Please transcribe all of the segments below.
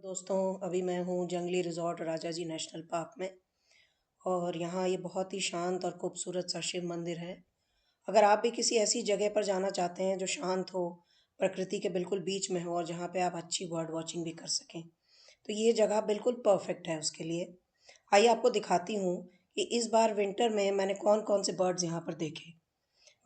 दोस्तों, अभी मैं हूँ जंगली रिज़ॉर्ट राजा जी नेशनल पार्क में। और यहाँ ये बहुत ही शांत और खूबसूरत सा शिव मंदिर है। अगर आप भी किसी ऐसी जगह पर जाना चाहते हैं जो शांत हो, प्रकृति के बिल्कुल बीच में हो और जहाँ पे आप अच्छी बर्ड वॉचिंग भी कर सकें, तो ये जगह बिल्कुल परफेक्ट है उसके लिए। आइए आपको दिखाती हूँ कि इस बार विंटर में मैंने कौन-कौन से बर्ड्स यहाँ पर देखे।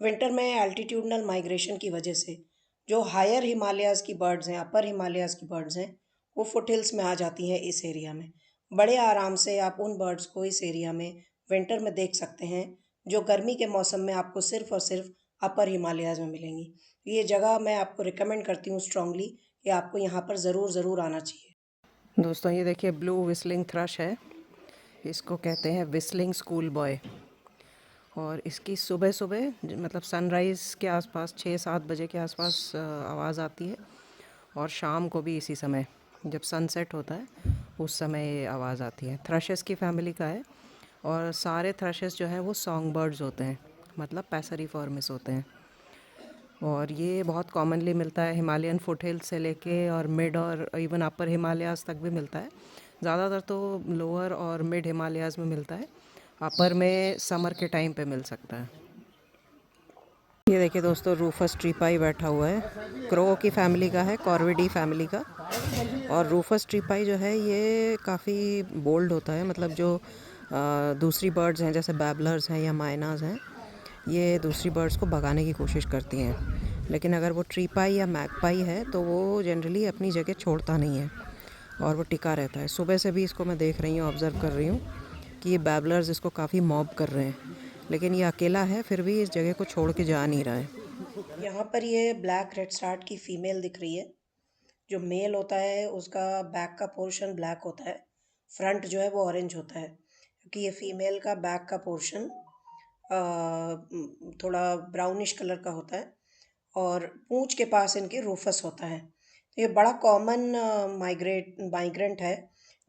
विंटर में एल्टीट्यूडनल माइग्रेशन की वजह से जो हायर हिमालयाज़ की बर्ड्स हैं, अपर हिमालयाज़ की बर्ड्स हैं, वो फुटहिल्स में आ जाती हैं इस एरिया में। बड़े आराम से आप उन बर्ड्स को इस एरिया में विंटर में देख सकते हैं, जो गर्मी के मौसम में आपको सिर्फ़ और सिर्फ़ अपर हिमालयाज़ में मिलेंगी। ये जगह मैं आपको रिकमेंड करती हूँ स्ट्रॉन्गली कि आपको यहाँ पर ज़रूर आना चाहिए। दोस्तों, ये देखिए ब्लू व्हिस्लिंग थ्रश है। इसको कहते हैं व्हिस्लिंग स्कूल बॉय। और इसकी सुबह सुबह मतलब सनराइज़ के आसपास 6-7 बजे के आसपास आवाज़ आती है। और शाम को भी इसी समय जब सनसेट होता है उस समय ये आवाज़ आती है। थ्रशेस की फैमिली का है। और सारे थ्रशेस जो हैं वो सॉन्ग बर्ड्स होते हैं, मतलब पैसरीफॉर्मिस होते हैं। और ये बहुत कॉमनली मिलता है हिमालयन फुटहिल्स से लेके और मिड और इवन अपर हिमालयाज़ तक भी मिलता है। ज़्यादातर तो लोअर और मिड हिमालयाज़ में मिलता है। अपर में समर के टाइम पे मिल सकता है। ये देखिए दोस्तों, रूफस ट्रीपाई बैठा हुआ है। क्रो की फैमिली का है, कॉर्विडी फैमिली का। और रूफस ट्रीपाई जो है ये काफ़ी बोल्ड होता है, मतलब जो दूसरी बर्ड्स हैं जैसे बैबलर्स हैं या मायनाज हैं, ये दूसरी बर्ड्स को भगाने की कोशिश करती हैं। लेकिन अगर वो ट्रीपाई या मैगपाई है तो वो जनरली अपनी जगह छोड़ता नहीं है और वो टिका रहता है। सुबह से भी इसको मैं देख रही हूँ, ऑब्ज़र्व कर रही हूँ कि ये बैबलर्स इसको काफ़ी मॉब कर रहे हैं, लेकिन ये अकेला है फिर भी इस जगह को छोड़ के जा नहीं रहा है। यहाँ पर ये ब्लैक रेडस्टार्ट की फ़ीमेल दिख रही है। जो मेल होता है उसका बैक का पोर्शन ब्लैक होता है, फ्रंट जो है वो ऑरेंज होता है, क्योंकि ये फीमेल का बैक का पोर्शन थोड़ा ब्राउनिश कलर का होता है और पूंछ के पास इनके रूफस होता है। तो ये बड़ा कॉमन माइग्रेंट है।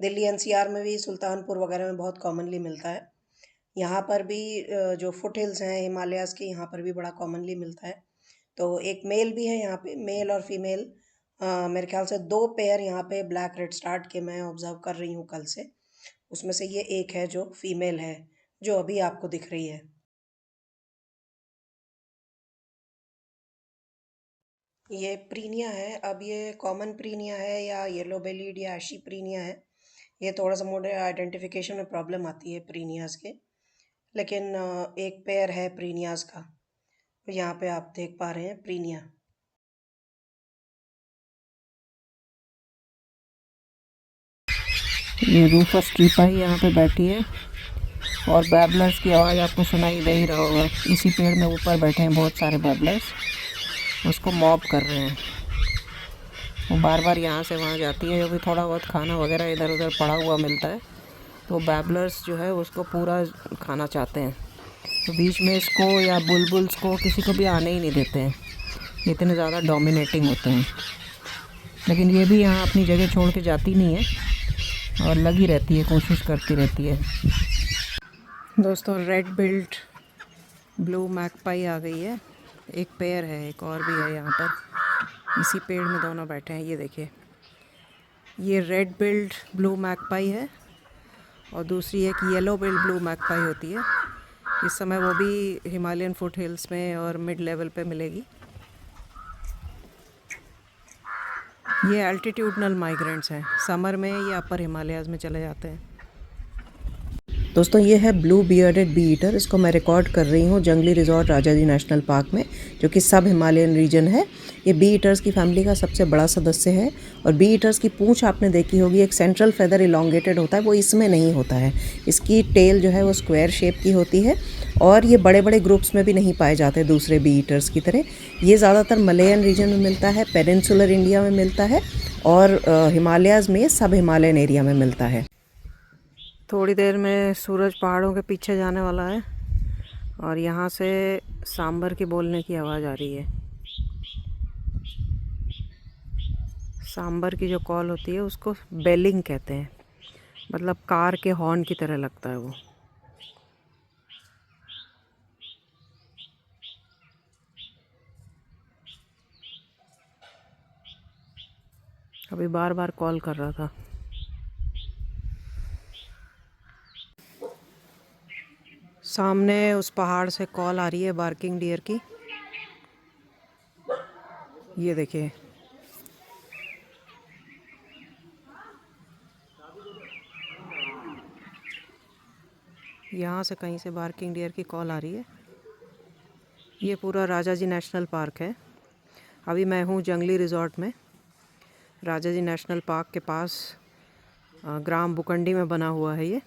दिल्ली एनसीआर में भी, सुल्तानपुर वगैरह में बहुत कॉमनली मिलता है। यहाँ पर भी जो फुट हिल्स हैं हिमालयाज़ के, यहाँ पर भी बड़ा कॉमनली मिलता है। तो एक मेल भी है यहाँ पे, मेल और फीमेल। मेरे ख्याल से 2 पेयर यहाँ पे ब्लैक रेडस्टार्ट के मैं ऑब्ज़र्व कर रही हूँ कल से। उसमें से ये एक है जो फीमेल है, जो अभी आपको दिख रही है। ये प्रीनिया है। अब ये कॉमन प्रीनिया है या येलो बेलीड या एशी प्रीनिया है, ये थोड़ा-सा मुझे आइडेंटिफिकेशन में प्रॉब्लम आती है प्रीनियाज़ के। लेकिन एक पेयर है प्रीनियाज़ का, यहाँ पे आप देख पा रहे हैं प्रीनिया। ये रूफस ट्रीपाई यहाँ पे बैठी है और बैबलर्स की आवाज़ आपको सुनाई दे ही रहा होगा। इसी पेड़ में ऊपर बैठे हैं बहुत सारे बैबलर्स, उसको मॉब कर रहे हैं। वो बार बार यहाँ से वहाँ जाती है, जो भी थोड़ा बहुत खाना वगैरह इधर उधर पड़ा हुआ मिलता है तो बैबलर्स जो है उसको पूरा खाना चाहते हैं। तो बीच में इसको या बुलबुल्स को किसी को भी आने ही नहीं देते हैं, इतने ज़्यादा डोमिनेटिंग होते हैं। लेकिन ये भी यहाँ अपनी जगह छोड़ के जाती नहीं है और लगी रहती है, कोशिश करती रहती है। दोस्तों, रेड बिल्ट ब्लू मैगपाई आ गई है। एक पेयर है, एक और भी है यहाँ पर। इसी पेड़ में दोनों बैठे हैं। ये देखिए, ये रेड बिल्ट ब्लू मैगपाई है और दूसरी एक येलो बिल्ट ब्लू मैगपाई होती है। इस समय वो भी हिमालयन फुट हिल्स में और मिड लेवल पे मिलेगी। ये एल्टीट्यूडनल माइग्रेंट्स हैं, समर में ये अपर हिमालयाज़ में चले जाते हैं। दोस्तों, ये है ब्लू बियर्डेड बी ईटर। इसको मैं रिकॉर्ड कर रही हूँ जंगली रिजॉर्ट राजा जी नेशनल पार्क में, जो कि सब हिमालयन रीजन है। ये बी ईटर्स की फैमिली का सबसे बड़ा सदस्य है। और बी ईटर्स की पूंछ आपने देखी होगी, एक सेंट्रल फेदर इलोंगेटेड होता है, वो इसमें नहीं होता है। इसकी टेल जो है वो स्क्वायर शेप की होती है और ये बड़े बड़े ग्रुप्स में भी नहीं पाए जाते दूसरे बी ईटर्स की तरह। ये ज़्यादातर मलयन रीजन में मिलता है, पेनिनसुलर इंडिया में मिलता है और हिमालयाज़ में सब हिमालयन एरिया में मिलता है। थोड़ी देर में सूरज पहाड़ों के पीछे जाने वाला है और यहाँ से सांबर के बोलने की आवाज़ आ रही है। सांबर की जो कॉल होती है उसको बेलिंग कहते हैं, मतलब कार के हॉर्न की तरह लगता है वो। अभी बार बार कॉल कर रहा था। सामने उस पहाड़ से कॉल आ रही है बार्किंग डियर की। ये देखिए, यहाँ से कहीं से बार्किंग डियर की कॉल आ रही है। ये पूरा राजा जी नेशनल पार्क है। अभी मैं हूँ जंगली रिजॉर्ट में। राजा जी नेशनल पार्क के पास ग्राम बुकंडी में बना हुआ है ये।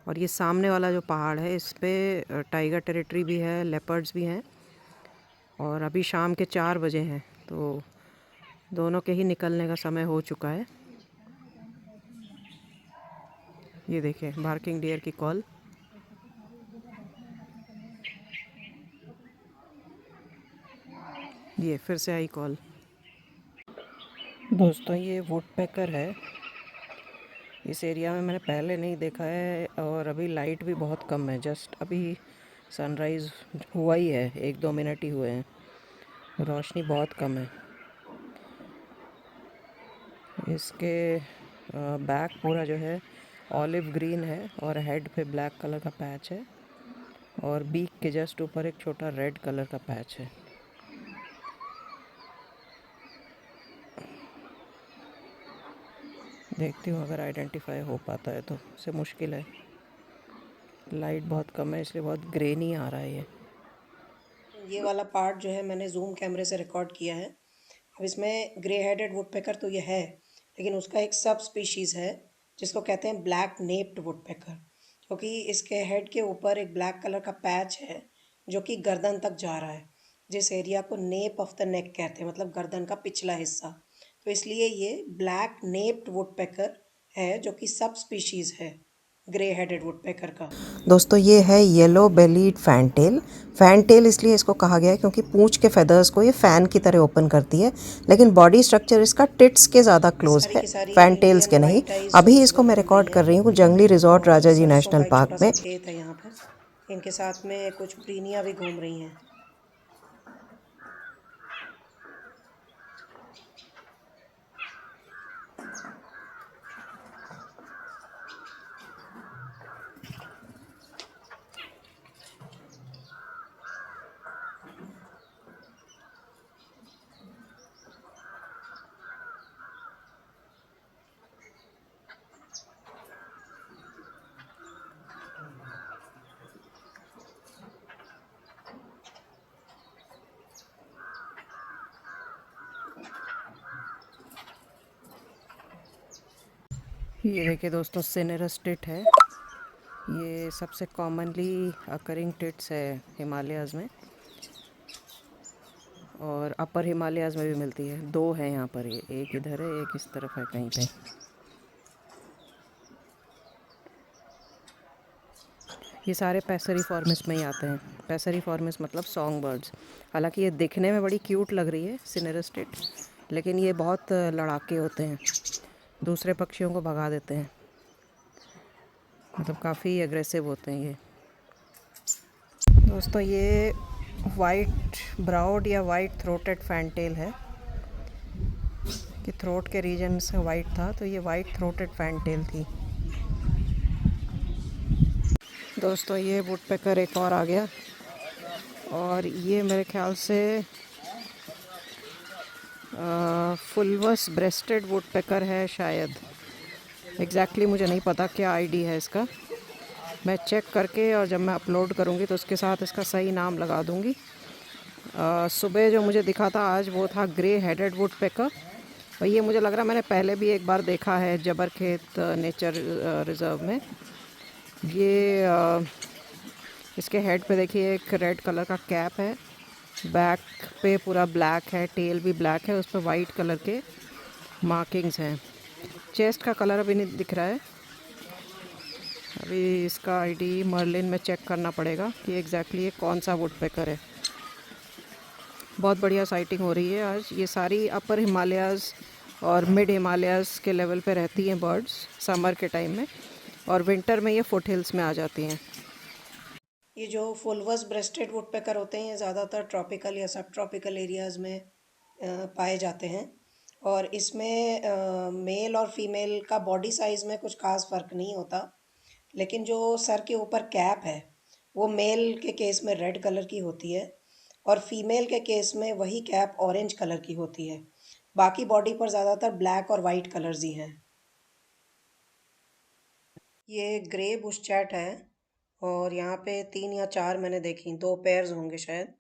और ये सामने वाला जो पहाड़ है, इस पे टाइगर टेरिटरी भी है, लेपर्ड्स भी हैं। और अभी शाम के 4 बजे हैं, तो दोनों के ही निकलने का समय हो चुका है। ये देखिए बार्किंग डियर की कॉल। ये फिर से आई कॉल। दोस्तों, ये वुडपेकर है। इस एरिया में मैंने पहले नहीं देखा है, और अभी लाइट भी बहुत कम है। जस्ट अभी सनराइज़ हुआ ही है, 1-2 मिनट ही हुए हैं। रोशनी बहुत कम है। इसके बैक पूरा जो है ऑलिव ग्रीन है, और हेड पे ब्लैक कलर का पैच है, और बीक के जस्ट ऊपर एक छोटा रेड कलर का पैच है। देखती हूँ अगर आइडेंटिफाई हो पाता है तो। से मुश्किल है, लाइट बहुत कम है, इसलिए बहुत ग्रेनी आ रहा है ये वाला पार्ट जो है मैंने जूम कैमरे से रिकॉर्ड किया है। अब इसमें ग्रे हेडेड वुडपेकर तो ये है, लेकिन उसका एक सब स्पीशीज़ है जिसको कहते हैं ब्लैक नेप्ड वुडपेकर, क्योंकि इसके हेड के ऊपर एक ब्लैक कलर का पैच है जो कि गर्दन तक जा रहा है, जिस एरिया को नेप ऑफ द नेक कहते हैं, मतलब गर्दन का पिछला हिस्सा। तो इसलिए ये ब्लैक नेप्ड वुडपेकर है, जो कि सब स्पीशीज़ है ग्रे हेडेड वुडपेकर का। दोस्तों, ये है येलो बेलीड फैनटेल। फैनटेल इसलिए इसको कहा गया है क्योंकि पूंछ के फेदर्स को ये फ़ैन की तरह ओपन करती है, लेकिन बॉडी स्ट्रक्चर इसका टिट्स के ज़्यादा क्लोज है, फैनटेल्स के नहीं। अभी इसको मैं रिकॉर्ड कर रही हूँ जंगली रिजॉर्ट राजा जी नेशनल पार्क में। खेत है यहाँ पर, इनके साथ में कुछ प्रीनिया भी घूम रही हैं। ये देखिए दोस्तों, सिनेरस टिट है। ये सबसे कॉमनली अकरिंग टिट्स है हिमालयाज़ में, और अपर हिमालयाज़ में भी मिलती है। 2 है यहाँ पर, ये एक इधर है, एक इस तरफ है कहीं पे। ये सारे पैसेरिफॉर्मिस में ही आते हैं। पैसेरिफॉर्मिस मतलब सॉन्ग बर्ड्स। हालांकि ये दिखने में बड़ी क्यूट लग रही है सिनेरस टिट, लेकिन ये बहुत लड़ाके होते हैं, दूसरे पक्षियों को भगा देते हैं, मतलब काफ़ी एग्रेसिव होते हैं ये। दोस्तों, ये वाइट ब्राउड या वाइट थ्रोटेड फैनटेल है, कि थ्रोट के रीजन से वाइट था, तो ये वाइट थ्रोटेड फैनटेल थी। दोस्तों, ये वुडपेकर एक और आ गया, और ये मेरे ख्याल से फुलवस ब्रेस्टेड वुडपेकर है शायद। एग्जैक्टली मुझे नहीं पता क्या आईडी है इसका। मैं चेक करके, और जब मैं अपलोड करूँगी तो उसके साथ इसका सही नाम लगा दूँगी। सुबह जो मुझे दिखा था आज, वो था ग्रे हेडेड वुडपेकर, और ये मुझे लग रहा मैंने पहले भी एक बार देखा है जबरखेत नेचर रिज़र्व में। ये इसके हेड पे देखिए एक रेड कलर का कैप है, बैक पे पूरा ब्लैक है, टेल भी ब्लैक है, उस पर वाइट कलर के मार्किंग्स हैं। चेस्ट का कलर अभी नहीं दिख रहा है। अभी इसका आईडी मर्लिन में चेक करना पड़ेगा कि एग्जैक्टली ये कौन सा वुडपेकर है। बहुत बढ़िया साइटिंग हो रही है आज। ये सारी अपर हिमालयाज़ और मिड हिमालयाज़ के लेवल पे रहती हैं बर्ड्स समर के टाइम में, और विंटर में ये फुट हिल्स में आ जाती हैं। ये जो फुलवस ब्रेस्टेड वुडपेकर होते हैं, ये ज़्यादातर ट्रॉपिकल या सब ट्रॉपिकल एरियाज़ में पाए जाते हैं, और इसमें मेल और फीमेल का बॉडी साइज़ में कुछ खास फ़र्क नहीं होता, लेकिन जो सर के ऊपर कैप है वो मेल के केस में रेड कलर की होती है और फीमेल के केस में वही कैप ऑरेंज कलर की होती है। बाकी बॉडी पर ज़्यादातर ब्लैक और वाइट कलर्स ही हैं। ये ग्रे बुश चैट है और यहाँ पे 3 या 4 मैंने देखी, 2 पेयर्स होंगे शायद।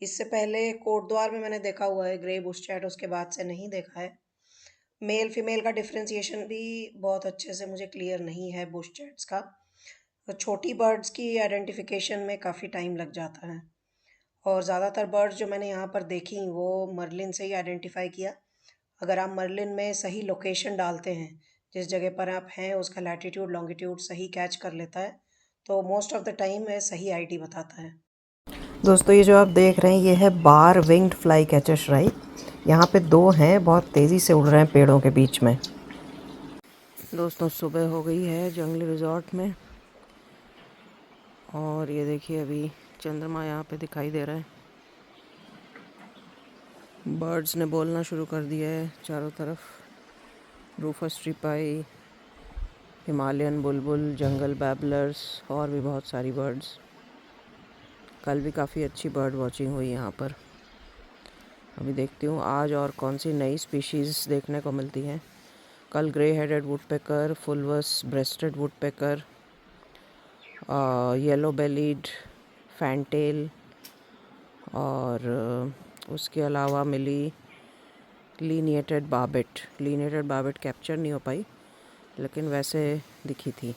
इससे पहले कोटद्वार में मैंने देखा हुआ है ग्रे बुश चैट, उसके बाद से नहीं देखा है। मेल फीमेल का डिफरेंशिएशन भी बहुत अच्छे से मुझे क्लियर नहीं है बुश चैट्स का। तो छोटी बर्ड्स की आइडेंटिफिकेशन में काफ़ी टाइम लग जाता है और ज़्यादातर बर्ड्स जो मैंने यहाँ पर देखी वो मर्लिन से ही आइडेंटिफाई किया। अगर आप मर्लिन में सही लोकेशन डालते हैं, जिस जगह पर आप हैं उसका लैटिट्यूड लॉन्गिट्यूड सही कैच कर लेता है, तो मोस्ट ऑफ द टाइम वह सही आईडी बताता है। दोस्तों ये जो आप देख रहे हैं ये है बार विंग्ड फ्लाई कैचर श्राइक। यहाँ पे 2 हैं, बहुत तेज़ी से उड़ रहे हैं पेड़ों के बीच में। दोस्तों सुबह हो गई है जंगली रिजॉर्ट में और ये देखिए अभी चंद्रमा यहाँ पे दिखाई दे रहा है। बर्ड्स ने बोलना शुरू कर दिया है चारों तरफ। रूफस ट्रिपाई, हिमालयन बुलबुल, जंगल बैबलर्स और भी बहुत सारी बर्ड्स। कल भी काफ़ी अच्छी बर्ड वॉचिंग हुई यहाँ पर। अभी देखती हूँ आज और कौन सी नई स्पीशीज़ देखने को मिलती हैं। कल grey headed woodpecker, fulvous breasted woodpecker, yellow bellied fantail और उसके अलावा मिली lineated barbet. Lineated barbet capture नहीं हो पाई लेकिन वैसे दिखी थी।